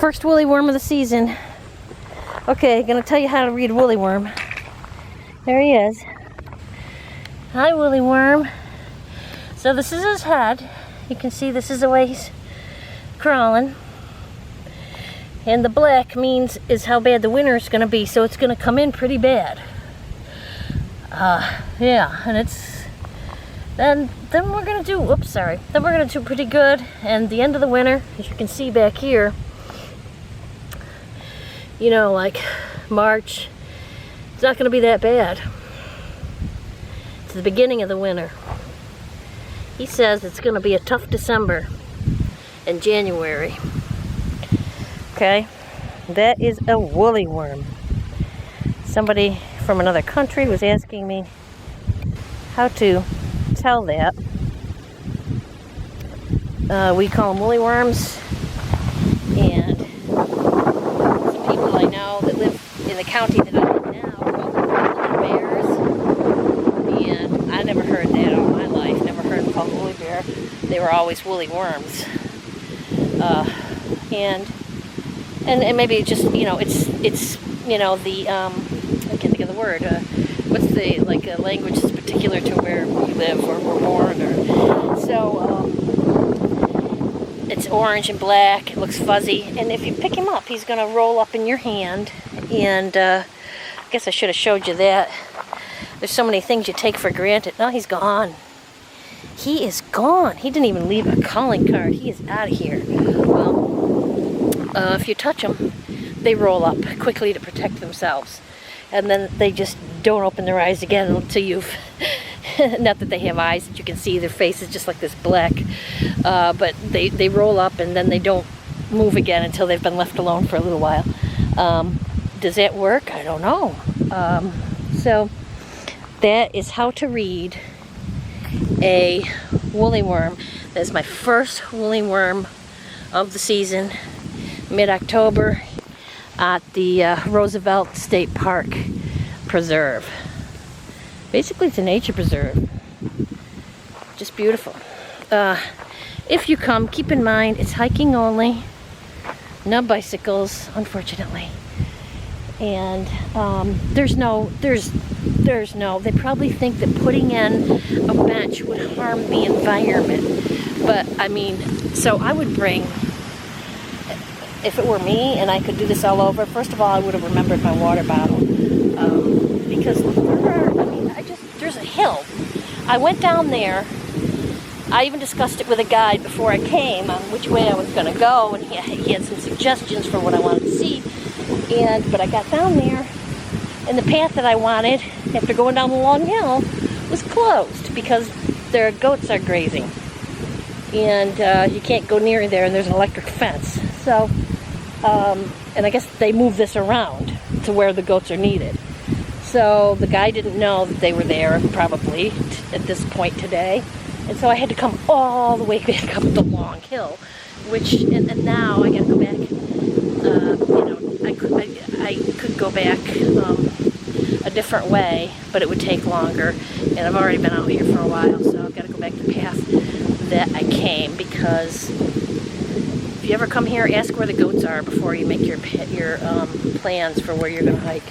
First woolly worm of the season. Okay, gonna tell you how to read woolly worm. There he is. Hi, woolly worm. So this is his head. You can see this is the way he's crawling. And the black is how bad the winter is gonna be, so it's gonna come in pretty bad. Yeah, and then we're gonna do, then we're gonna do pretty good. And the end of the winter, as you can see back here, you know, like March, it's not gonna be that bad. It's the beginning of the winter. He says it's gonna be a tough December and January. Okay, that is a woolly worm. Somebody from another country was asking me how to tell that. We call them woolly worms, and some people I know that live in the county that I live now call them woolly bears, and I never heard that all my life. Never heard them called woolly bear. They were always woolly worms. And maybe just, you know, it's you know, the I can't think of the word. What's the language that's particular to where you live or were born, or so. It's orange and black. It looks fuzzy, and if you pick him up, he's gonna roll up in your hand. And I guess I should have showed you that. There's so many things you take for granted. No, he's gone. He is gone. He didn't even leave a calling card. He is out of here. Well, if you touch them, they roll up quickly to protect themselves, and then they just don't open their eyes again until you've not that they have eyes that you can see. Their face is just like this black, but they roll up and then they don't move again until they've been left alone for a little while. Does that work? I don't know. So that is how to read a woolly worm. That's my first woolly worm of the season, mid-October, at the Roosevelt State Park Preserve. Basically, it's a nature preserve. Just beautiful. If you come, keep in mind it's hiking only, no bicycles, unfortunately. And they probably think that putting in a bench would harm the environment. But I mean, so I would bring, if it were me and I could do this all over, first of all, I would have remembered my water bottle. Because there's a hill. I went down there. I even discussed it with a guide before I came on which way I was going to go, and he had some suggestions for what I wanted to see. But I got down there, and the path that I wanted, after going down the long hill, was closed because their goats are grazing. And you can't go near there, and there's an electric fence. So, and I guess they move this around to where the goats are needed. So the guy didn't know that they were there, probably, at this point today. And so I had to come all the way back up the long hill, and now I gotta go back. I could go back a different way, but it would take longer. And I've already been out here for a while, so I've got to go back the path that I came, because if you ever come here, ask where the goats are before you make your plans for where you're going to hike.